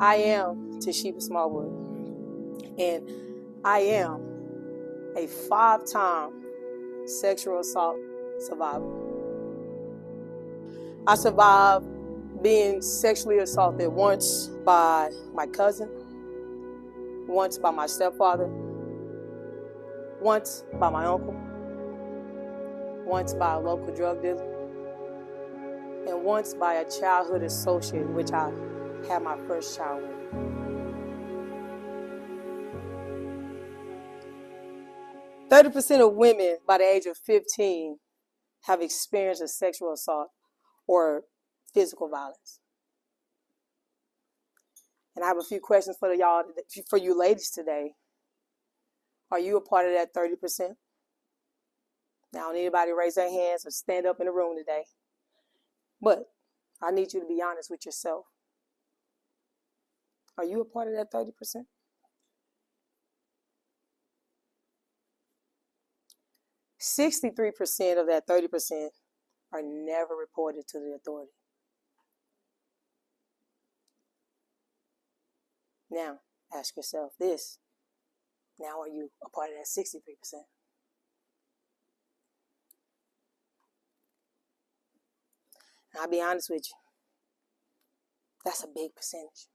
I am to Sheba Smallwood, and I am a 5-time sexual assault survivor. I survived being sexually assaulted once by my cousin, once by my stepfather, once by my uncle, once by a local drug dealer, and once by a childhood associate, which I had my first child with. 30% of women by the age of 15 have experienced a sexual assault or physical violence. And I have a few questions for y'all, for you ladies today. Are you a part of that 30%? Now, I don't need anybody to raise their hands or stand up in the room today. But I need you to be honest with yourself. Are you a part of that 30%? %63% of that 30% are never reported to the authority. Now, ask yourself this. Now, are you a part of that 63%? And I'll be honest with you. That's a big percentage.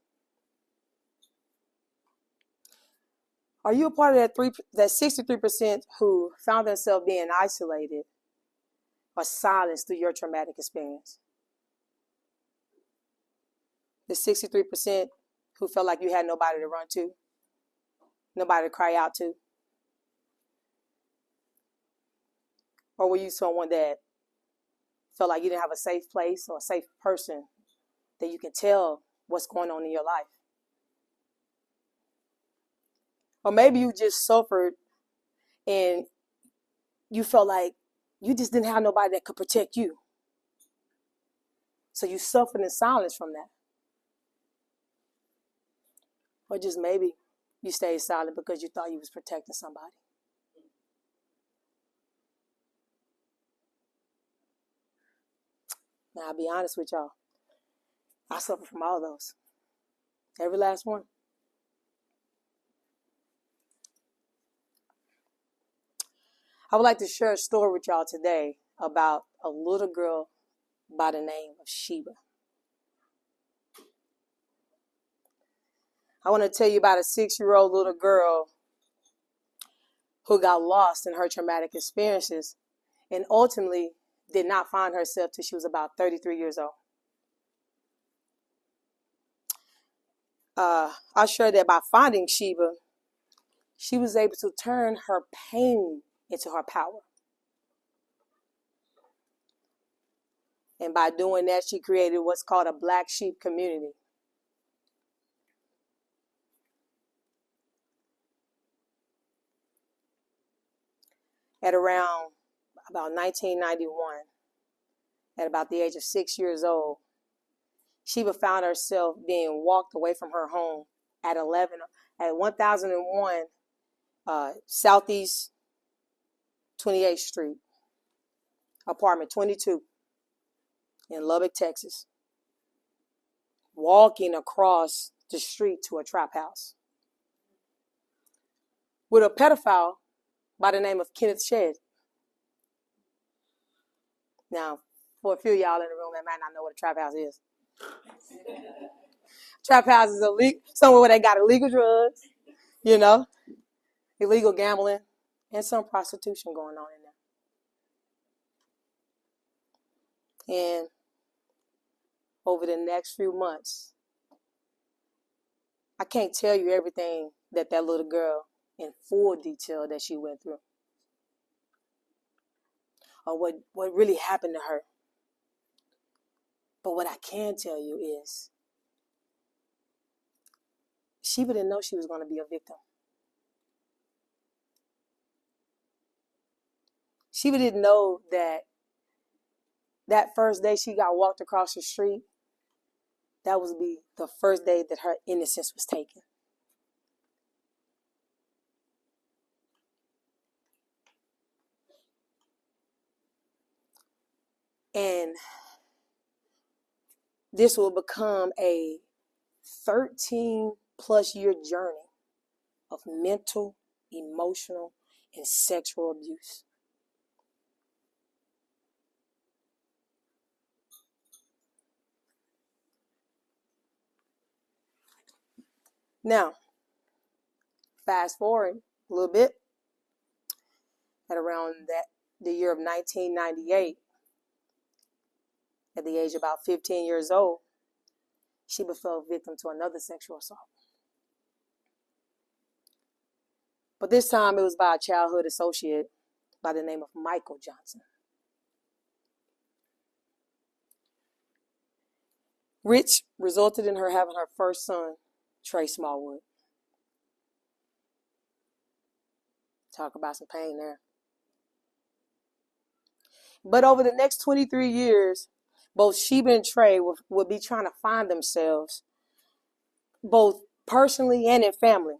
Are you a part of that 63% who found themselves being isolated or silenced through your traumatic experience? The 63% who felt like you had nobody to run to, nobody to cry out to? Or were you someone that felt like you didn't have a safe place or a safe person that you can tell what's going on in your life? Or maybe you just suffered and you felt like you just didn't have nobody that could protect you. So you suffered in silence from that. Or just maybe you stayed silent because you thought you was protecting somebody. Now, I'll be honest with y'all. I suffer from all those. Every last one. I would like to share a story with y'all today about a little girl by the name of Sheba. I want to tell you about a 6-year-old little girl who got lost in her traumatic experiences and ultimately did not find herself till she was about 33 years old. I'll share that by finding Sheba, she was able to turn her pain into her power. And by doing that, she created what's called a black sheep community. At around about 1991, at about the age of 6 years old, Sheba found herself being walked away from her home at 1001 Southeast 28th Street, apartment 22 in Lubbock, Texas, walking across the street to a trap house with a pedophile by the name of Kenneth Shedd. Now, for a few of y'all in the room that might not know what a trap house is. Trap house is somewhere where they got illegal drugs, illegal gambling, and some prostitution going on in there. And over the next few months, I can't tell you everything that little girl in full detail that she went through, or what really happened to her. But what I can tell you is Sheba didn't know she was going to be a victim. Sheba didn't know that first day she got walked across the street, that was be the first day that her innocence was taken. And this will become a 13 plus year journey of mental, emotional, and sexual abuse. Now, fast forward a little bit, at around the year of 1998, at the age of about 15 years old, Sheba fell victim to another sexual assault. But this time it was by a childhood associate by the name of Michael Johnson. Which resulted in her having her first son, Trey Smallwood. Talk about some pain there. But over the next 23 years, both Sheba and Trey would be trying to find themselves, both personally and in family.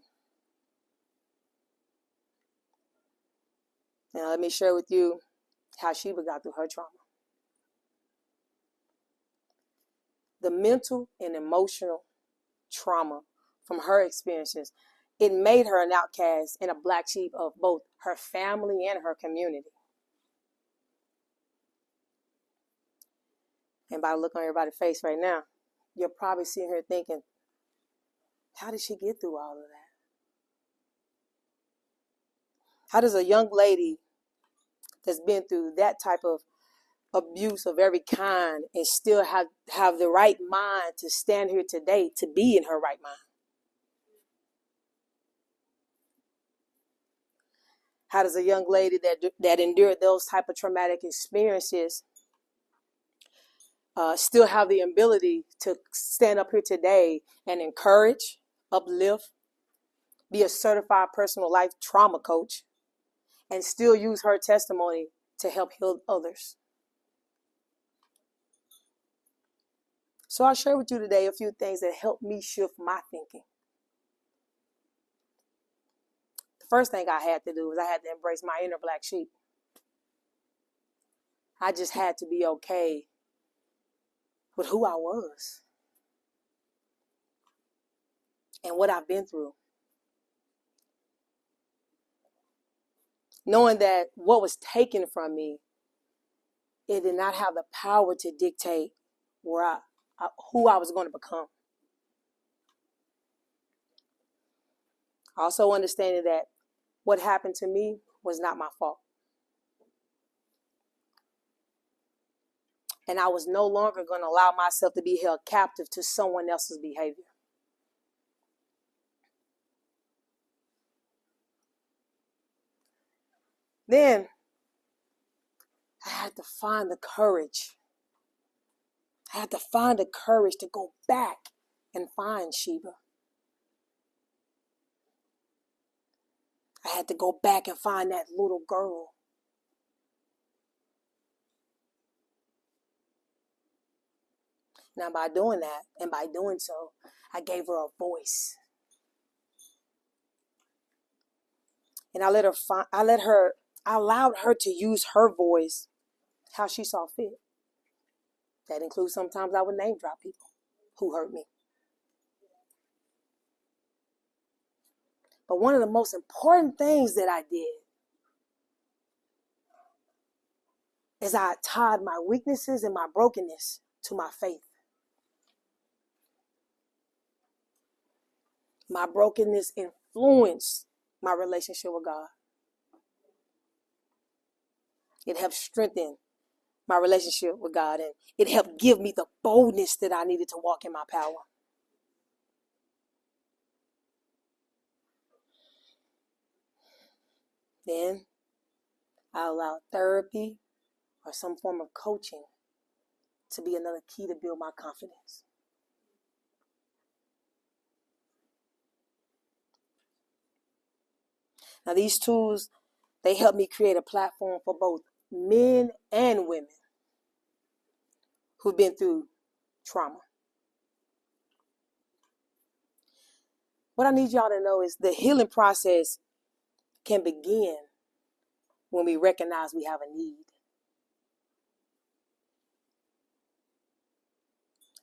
Now, let me share with you how Sheba got through her trauma. The mental and emotional trauma from her experiences, it made her an outcast and a black sheep of both her family and her community. And by looking on everybody's face right now, you're probably sitting here thinking, how did she get through all of that? How does a young lady that's been through that type of abuse of every kind and still have the right mind to stand here today, to be in her right mind? How does a young lady that endured those type of traumatic experiences still have the ability to stand up here today and encourage, uplift, be a certified personal life trauma coach, and still use her testimony to help heal others? So I'll share with you today a few things that helped me shift my thinking. The first thing I had to do was I had to embrace my inner black sheep. I just had to be okay with who I was and what I've been through. Knowing that what was taken from me, it did not have the power to dictate who I was going to become. Also understanding that what happened to me was not my fault. And I was no longer going to allow myself to be held captive to someone else's behavior. Then I had to find the courage. I had to find the courage to go back and find Sheba. I had to go back and find that little girl. Now, by doing that, and by doing so, I gave her a voice. And I allowed her to use her voice how she saw fit. That includes sometimes I would name drop people who hurt me. But one of the most important things that I did is I tied my weaknesses and my brokenness to my faith. My brokenness influenced my relationship with God. It helped strengthen my relationship with God, and it helped give me the boldness that I needed to walk in my power. Then I allowed therapy or some form of coaching to be another key to build my confidence. Now, these tools, they help me create a platform for both men and women who've been through trauma. What I need y'all to know is the healing process can begin when we recognize we have a need.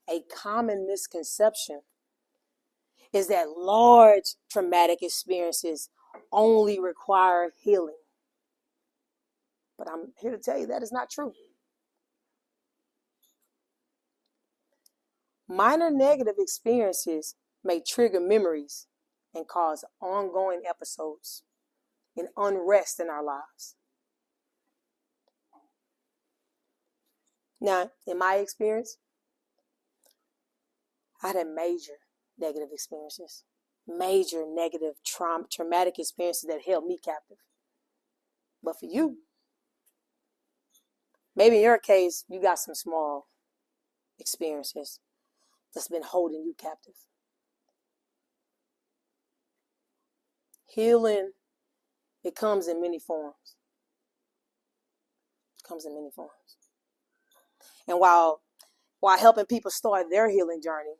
A common misconception is that large traumatic experiences only require healing. But I'm here to tell you that is not true. Minor negative experiences may trigger memories and cause ongoing episodes and unrest in our lives. Now, in my experience, I had major negative experiences, major negative traumatic experiences that held me captive. But for you, maybe in your case, you got some small experiences that's been holding you captive. Healing, it comes in many forms. It comes in many forms. And while helping people start their healing journey,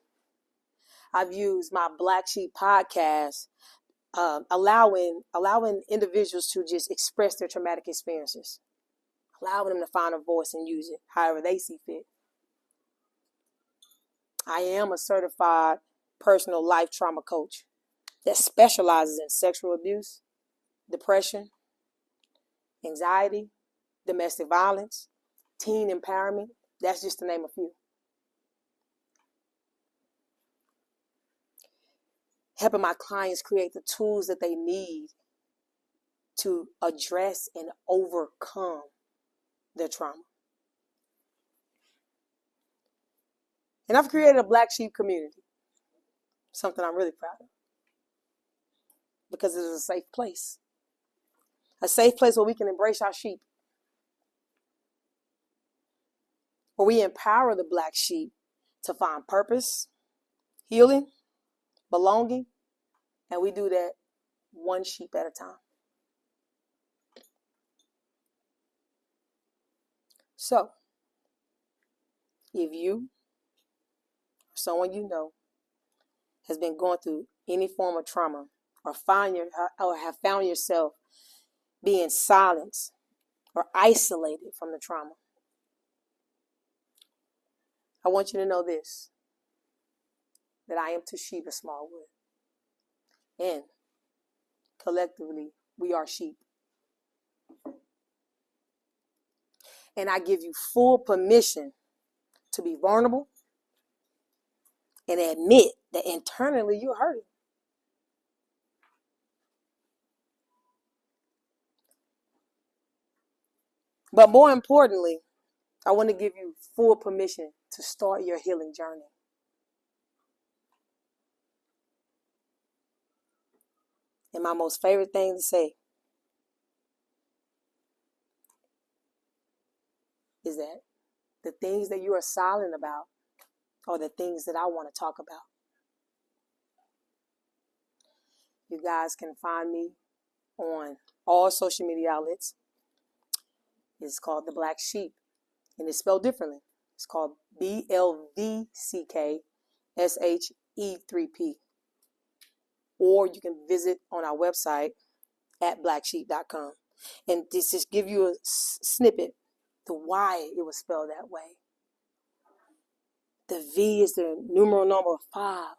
I've used my Black Sheep podcast, allowing individuals to just express their traumatic experiences, allowing them to find a voice and use it however they see fit. I am a certified personal life trauma coach that specializes in sexual abuse, depression, anxiety, domestic violence, teen empowerment. That's just to name a few. Helping my clients create the tools that they need to address and overcome their trauma. And I've created a Black Sheep community, something I'm really proud of, because it is a safe place where we can embrace our sheep, where we empower the Black Sheep to find purpose, healing, belonging, and we do that one sheep at a time. So, if you or someone you know has been going through any form of trauma, or have found yourself being silenced or isolated from the trauma, I want you to know this, that I am Sheba Smallwood, and collectively we are sheep. And I give you full permission to be vulnerable and admit that internally you're hurting. But more importantly, I want to give you full permission to start your healing journey. And my most favorite thing to say is that the things that you are silent about are the things that I want to talk about. You guys can find me on all social media outlets. It's called The Black Sheep, and it's spelled differently. It's called BLVCKSHE3P. Or you can visit on our website at blacksheep.com. And this just give you a snippet to why it was spelled that way. The V is the numeral number 5,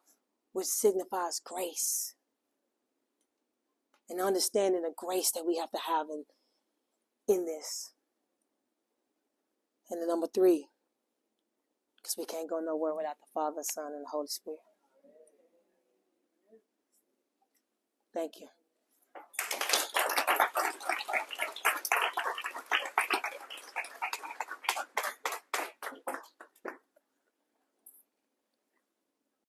which signifies grace. And understanding the grace that we have to have in this. And the number 3, because we can't go nowhere without the Father, Son, and the Holy Spirit. Thank you.